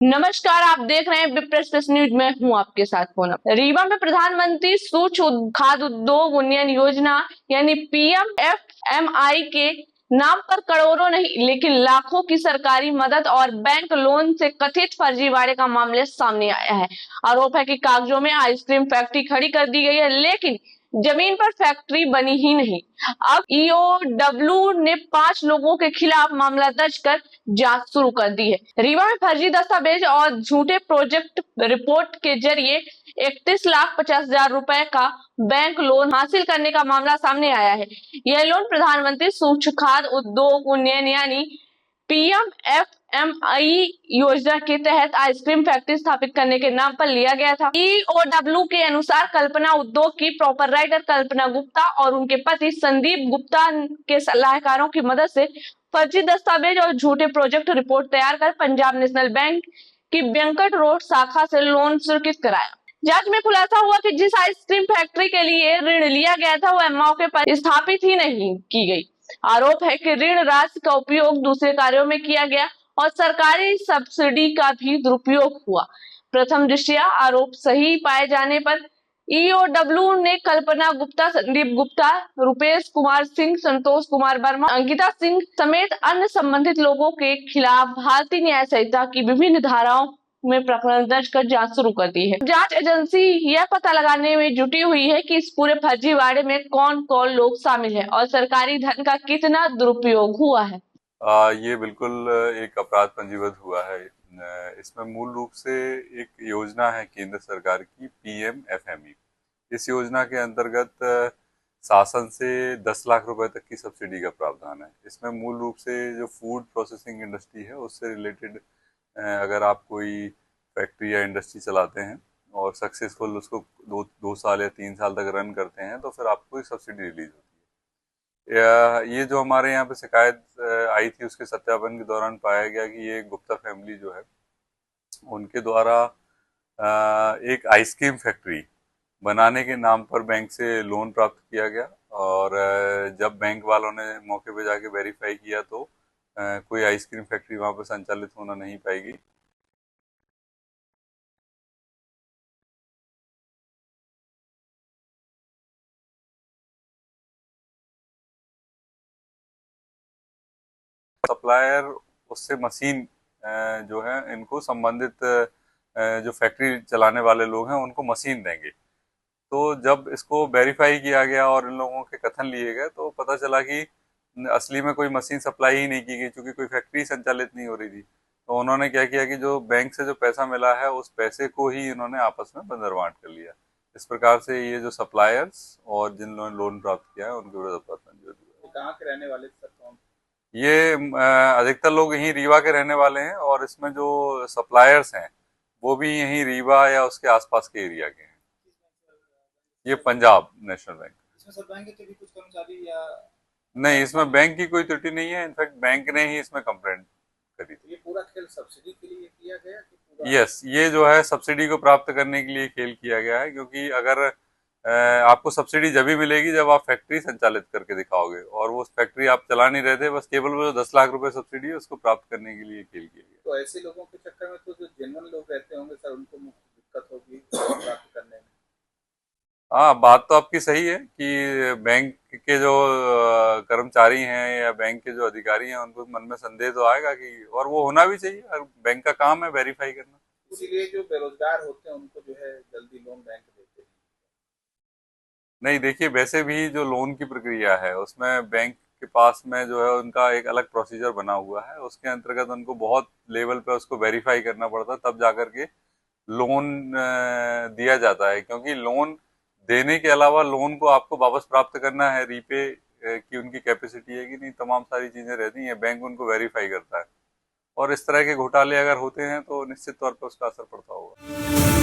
नमस्कार, आप देख रहे हैं विप्रेस न्यूज में हूं आपके साथ पूनम। रीवा में प्रधानमंत्री सूक्ष्म खाद्य उद्योग उन्नयन योजना यानी PMFMI के नाम पर करोड़ों नहीं लेकिन लाखों की सरकारी मदद और बैंक लोन से कथित फर्जीवाड़े का मामला सामने आया है। आरोप है कि कागजों में आइसक्रीम फैक्ट्री खड़ी कर दी गई है लेकिन जमीन पर फैक्ट्री बनी ही नहीं। अब EOW ने 5 लोगों के खिलाफ मामला दर्ज कर जांच शुरू कर दी है। रीवा में फर्जी दस्तावेज और झूठे प्रोजेक्ट रिपोर्ट के जरिए 31,50,000 रुपए का बैंक लोन हासिल करने का मामला सामने आया है। यह लोन प्रधानमंत्री सूक्ष्म खाद्य उद्योग उन्नयन यानी PMFMI योजना के तहत आइसक्रीम फैक्ट्री स्थापित करने के नाम पर लिया गया था। EOW के अनुसार कल्पना उद्योग की प्रोपराइटर कल्पना गुप्ता और उनके पति संदीप गुप्ता के सलाहकारों की मदद से फर्जी दस्तावेज और झूठे प्रोजेक्ट रिपोर्ट तैयार कर पंजाब नेशनल बैंक की वेंकट रोड शाखा से लोन स्वीकृत कराया। जांच में खुलासा हुआ कि जिस आइसक्रीम फैक्ट्री के लिए ऋण लिया गया था वह मौके पर स्थापित ही नहीं की गई। आरोप है कि ऋण राशि का उपयोग दूसरे कार्यों में किया गया और सरकारी सब्सिडी का भी दुरुपयोग हुआ। प्रथम दृष्टया आरोप सही पाए जाने पर EOW ने कल्पना गुप्ता, संदीप गुप्ता, रुपेश कुमार सिंह, संतोष कुमार वर्मा, अंकिता सिंह समेत अन्य संबंधित लोगों के खिलाफ भारतीय न्याय संहिता की विभिन्न धाराओं में प्रकरण दर्ज कर जांच शुरू कर दी है। जांच एजेंसी यह पता लगाने में जुटी हुई है कि इस पूरे फर्जीवाड़े में कौन कौन लोग शामिल हैं और सरकारी धन का कितना दुरुपयोग हुआ है। ये बिल्कुल एक अपराध पंजीबद्ध हुआ है। इसमें मूल रूप से एक योजना है केंद्र सरकार की PMFME। इस योजना के अंतर्गत शासन से 10 लाख रुपए तक की सब्सिडी का प्रावधान है। इसमें मूल रूप से जो फूड प्रोसेसिंग इंडस्ट्री है उससे रिलेटेड अगर आप कोई फैक्ट्री या इंडस्ट्री चलाते हैं और सक्सेसफुल उसको दो साल या 3 साल तक रन करते हैं तो फिर आपको एक सब्सिडी रिलीज होती है। ये जो हमारे यहाँ पे शिकायत आई थी उसके सत्यापन के दौरान पाया गया कि ये गुप्ता फैमिली जो है उनके द्वारा एक आइसक्रीम फैक्ट्री बनाने के नाम पर बैंक से लोन प्राप्त किया गया और जब बैंक वालों ने मौके पे जाके वेरीफाई किया तो कोई आइसक्रीम फैक्ट्री वहां पर संचालित होना नहीं पाएगी। सप्लायर उससे मशीन जो है इनको संबंधित जो फैक्ट्री चलाने वाले लोग हैं उनको मशीन देंगे। तो जब इसको वेरीफाई किया गया और इन लोगों के कथन लिए गए तो पता चला कि असली में कोई मशीन सप्लाई ही नहीं की गई क्योंकि कोई फैक्ट्री संचालित नहीं हो रही थी। तो उन्होंने क्या किया कि जो बैंक से जो पैसा मिला है उस पैसे को ही इन्होंने आपस में बंदरबांट कर लिया। इस प्रकार से ये जो सप्लायर्स और जिन लोगों ने लोन प्राप्त किया है उनके विरुद्ध अपराध पंजीबद्ध हुआ है। कहाँ के रहने वाले सर कौन? ये अधिकतर लोग यहीं रीवा के रहने वाले हैं और इसमें जो सप्लायर्स हैं वो भी यहीं रीवा या उसके आसपास के एरिया के हैं। ये पंजाब नेशनल बैंक। इसमें सर बैंक के भी कुछ कर्मचारी या नहीं, इसमें बैंक की कोई त्रुटि नहीं है। इनफैक्ट बैंक ने ही इसमें कंप्लेंट करी थी। ये पूरा खेल सब्सिडी के लिए किया गया कि पूरा? यस, ये जो है सब्सिडी को प्राप्त करने के लिए खेल किया गया है क्योंकि अगर आपको सब्सिडी जब ही मिलेगी जब आप फैक्ट्री संचालित करके दिखाओगे और वो फैक्ट्री आप चला नहीं रहे थे, बस केवल वो जो 10 लाख रुपए सब्सिडी है उसको प्राप्त करने के लिए खेल किया गया। तो ऐसे लोगों के चक्कर में तो जो जेन्युइन लोग रहते होंगे सर उनको दिक्कत होगी प्राप्त करने में। हाँ, बात तो आपकी सही है कि बैंक के जो कर्मचारी हैं या बैंक के जो अधिकारी हैं उनको मन में संदेह तो आएगा कि, और वो होना भी चाहिए और बैंक का काम है वेरीफाई करना। इसीलिए जो बेरोजगार होते हैं उनको जो है जल्दी लोन बैंक देते हैं। नहीं, देखिए वैसे भी जो लोन की प्रक्रिया है उसमें बैंक के पास में जो है उनका एक अलग प्रोसीजर बना हुआ है। उसके अंतर्गत उनको बहुत लेवल पे उसको वेरीफाई करना पड़ता है तब जाकर के लोन दिया जाता है क्योंकि लोन देने के अलावा लोन को आपको वापस प्राप्त करना है, रीपे की उनकी कैपेसिटी है कि नहीं, तमाम सारी चीजें रहती हैं। बैंक उनको वेरीफाई करता है और इस तरह के घोटाले अगर होते हैं तो निश्चित तौर पर उसका असर पड़ता होगा।